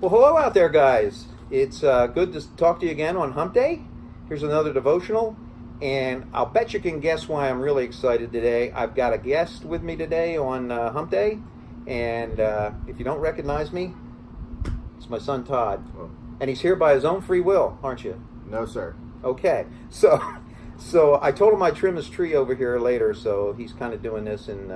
Well, hello out there, guys. It's good to talk to you again on Hump Day. Here's another devotional, and I'll bet you can guess why I'm really excited today. I've got a guest with me today on Hump Day, and if you don't recognize me, it's my son Todd, and he's here by his own free will, aren't you? No, sir. Okay, so I told him I'd trim his tree over here later, so he's kind of doing this in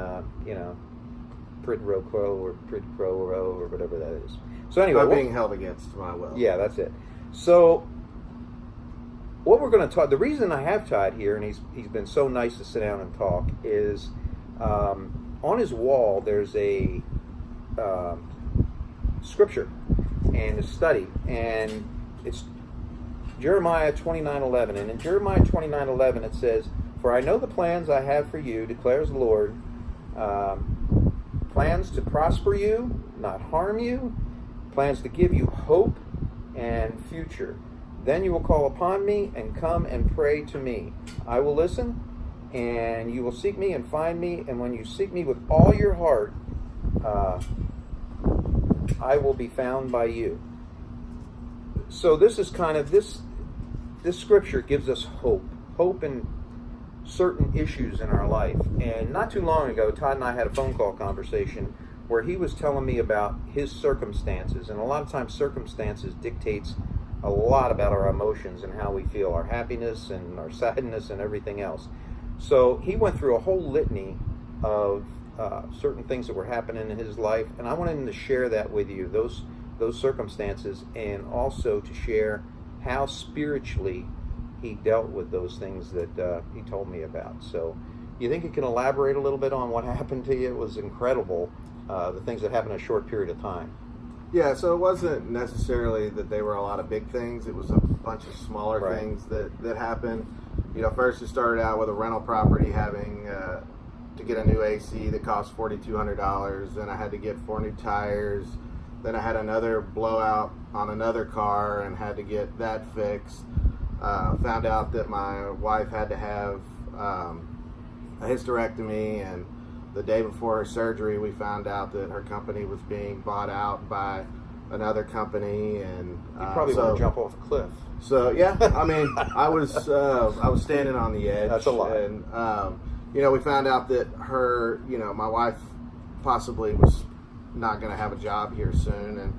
prid pro quo or whatever that is. So anyway, I'm being held against my will. Yeah, that's it. So what we're going to talk, the reason I have Todd here, and he's been so nice to sit down and talk, is on his wall there's a scripture and a study, and it's Jeremiah 29:11. And in Jeremiah 29:11 it says, "For I know the plans I have for you, declares the Lord, plans to prosper you, not harm you, plans to give you hope and future. Then you will call upon me and come and pray to me. I will listen, and you will seek me and find me, and when you seek me with all your heart, I will be found by you." So this is kind of this scripture gives us hope in certain issues in our life. And not too long ago, Todd and I had a phone call conversation where he was telling me about his circumstances, and a lot of times circumstances dictates a lot about our emotions and how we feel, our happiness and our sadness and everything else. So he went through a whole litany of certain things that were happening in his life, and I wanted him to share that with you, those circumstances, and also to share how spiritually he dealt with those things that he told me about. So you think you can elaborate a little bit on what happened to you? It was incredible, the things that happened in a short period of time. Yeah, so it wasn't necessarily that they were a lot of big things. It was a bunch of smaller things that happened. First it started out with a rental property having to get a new AC that cost $4,200. Then I had to get 4 new tires. Then I had another blowout on another car and had to get that fixed. Found out that my wife had to have a hysterectomy, and the day before her surgery we found out that her company was being bought out by another company, and you probably want to jump off a cliff. So yeah, I mean, I was standing on the edge. That's a lot. And we found out that her, my wife possibly was not going to have a job here soon, and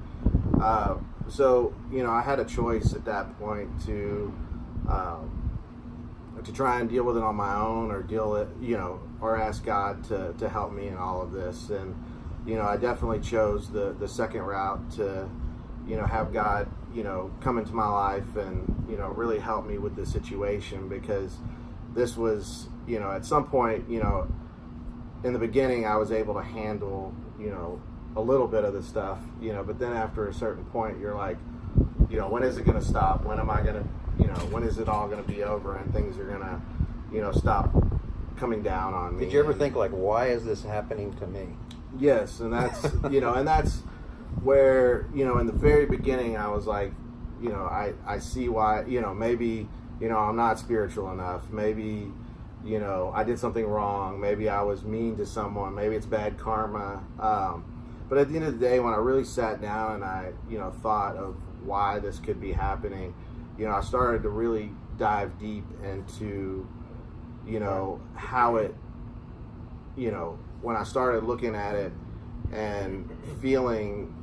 so I had a choice at that point to try and deal with it on my own, or or ask God to help me in all of this. And I definitely chose the second route, to have God come into my life and really help me with the situation, because this was at some point in the beginning I was able to handle a little bit of the stuff, but then after a certain point you're like, when is it going to stop? When am I going to when is it all going to be over and things are going to stop coming down on me? Did you ever think, like, why is this happening to me? Yes, and that's and that's where in the very beginning I was like, I see why, maybe I'm not spiritual enough, maybe I did something wrong, maybe I was mean to someone, maybe it's bad karma, but at the end of the day, when I really sat down and I thought of why this could be happening, I started to really dive deep into how it, when I started looking at it and feeling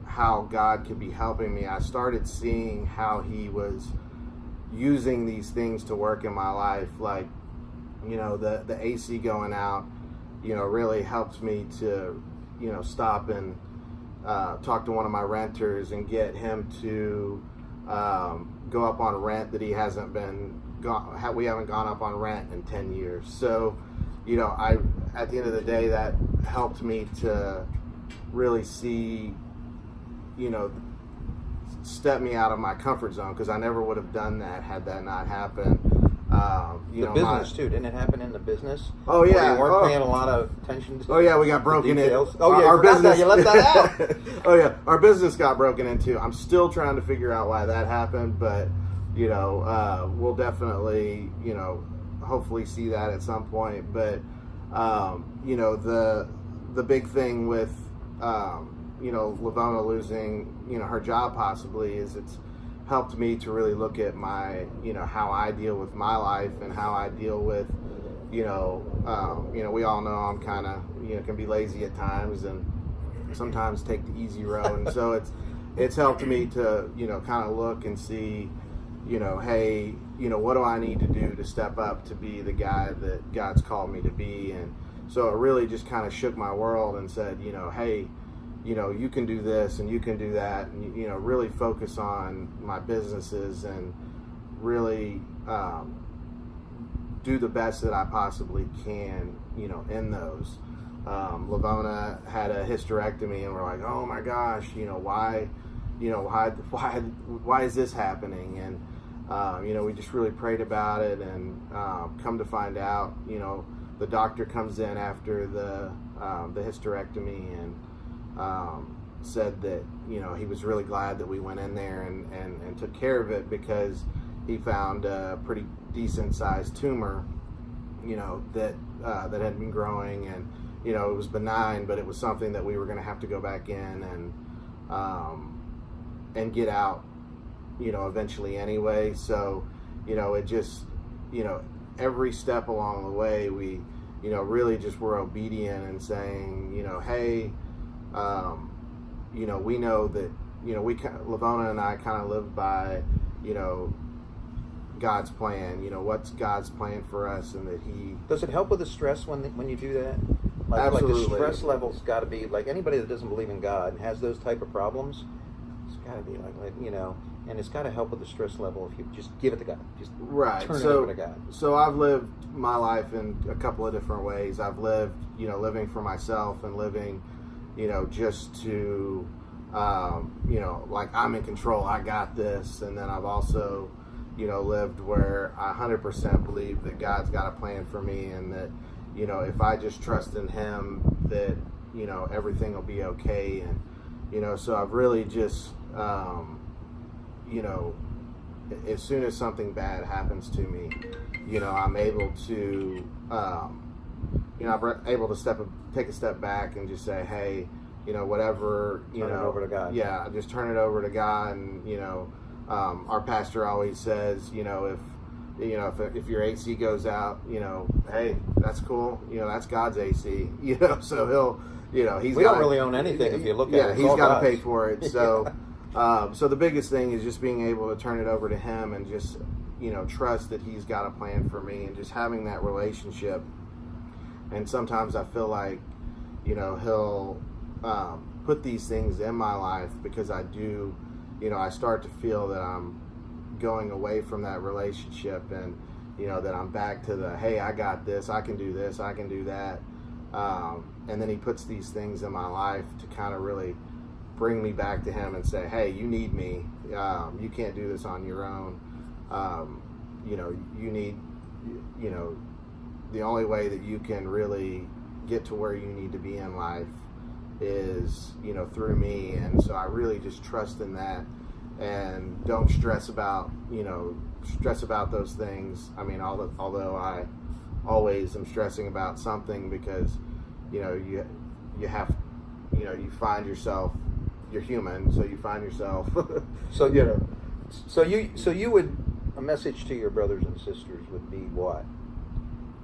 how God could be helping me, I started seeing how he was using these things to work in my life. Like the AC going out really helped me to stop and talk to one of my renters and get him to go up on rent that he hasn't been we haven't gone up on rent in 10 years. So I, at the end of the day, that helped me to really see, step me out of my comfort zone, because I never would have done that had that not happened. The business too, didn't it happen in the business? Oh yeah, you weren't paying a lot of attention to. Oh yeah, we got broken in. Oh yeah, our business. You left that out. Oh yeah, our business got broken into. I'm still trying to figure out why that happened, but we'll definitely hopefully see that at some point. But the big thing with Lavona losing, her job possibly, is it's helped me to really look at my, how I deal with my life and how I deal with, we all know I'm kind of, can be lazy at times and sometimes take the easy road. And so it's helped me to, kind of look and see, hey, what do I need to do to step up to be the guy that God's called me to be? And so it really just kind of shook my world and said, hey, you can do this and you can do that, and really focus on my businesses and really do the best that I possibly can, in those. Lavona had a hysterectomy, and we're like, oh my gosh, why is this happening? And we just really prayed about it, and come to find out, the doctor comes in after the hysterectomy and said that he was really glad that we went in there and took care of it, because he found a pretty decent sized tumor that had been growing, and it was benign, but it was something that we were going to have to go back in and get out eventually anyway. So it just every step along the way we really just were obedient and saying hey, we know that Lavona and I kind of live by God's plan. What's God's plan for us, and that He. Does it help with the stress when you do that? Absolutely. Like the stress level's got to be like anybody that doesn't believe in God and has those type of problems. It's got to be like and it's got to help with the stress level if you just give it to God, just right. turn it over to God. So I've lived my life in a couple of different ways. I've lived, living for myself and living, just to, like I'm in control. I got this, and then I've also, lived where I 100% believe that God's got a plan for me, and that, if I just trust in Him, that everything will be okay. And so I've really just as soon as something bad happens to me, I'm able to I'm able to take a step back and just say, hey, whatever, turn it over to God. Yeah, just turn it over to God. And our pastor always says, if your AC goes out, hey, that's cool. That's God's AC. So he'll, he's. We don't really own anything if you look at it. Yeah, he's got to pay for it. So, so the biggest thing is just being able to turn it over to Him and just, trust that He's got a plan for me, and just having that relationship. And sometimes I feel like, He'll put these things in my life because I do. I start to feel that I'm going away from that relationship, and that I'm back to the, hey, I got this, I can do this, I can do that, and then He puts these things in my life to kind of really bring me back to Him and say, hey, you need me, you can't do this on your own, you need, the only way that you can really get to where you need to be in life is through me. And so I really just trust in that, and don't stress about those things. I mean, although I always am stressing about something, because you have you find yourself, you're human, so you find yourself so you would, a message to your brothers and sisters would be what?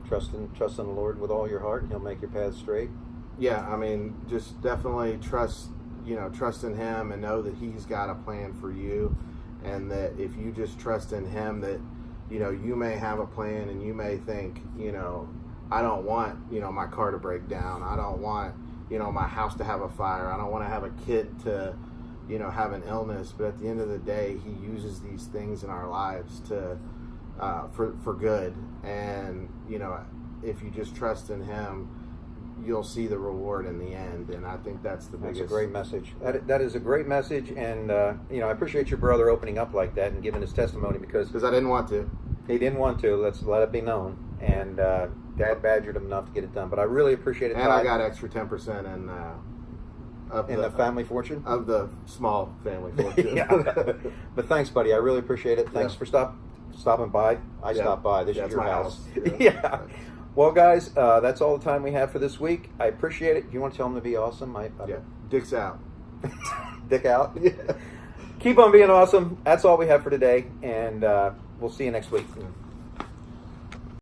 Trust in the Lord with all your heart, and He'll make your path straight. Yeah, I mean, just definitely trust in Him, and know that He's got a plan for you, and that if you just trust in Him, that you may have a plan, and you may think, I don't want my car to break down, I don't want my house to have a fire, I don't want to have a kid to have an illness, but at the end of the day, He uses these things in our lives to for good. And if you just trust in Him, you'll see the reward in the end. And I think that's the biggest. That's a great message. That is a great message, and I appreciate your brother opening up like that and giving his testimony, because I didn't want to. He didn't want to. Let's let it be known. And Dad badgered him enough to get it done. But I really appreciate it. And I got extra 10% in the family fortune? Of the small family fortune. Yeah. But thanks, buddy. I really appreciate it. Thanks for stopping by. I stopped by. This is your house. Yeah. Well, guys, that's all the time we have for this week. I appreciate it. Do you want to tell them to be awesome? Dick's out. Dick out. Yeah. Keep on being awesome. That's all we have for today, and we'll see you next week.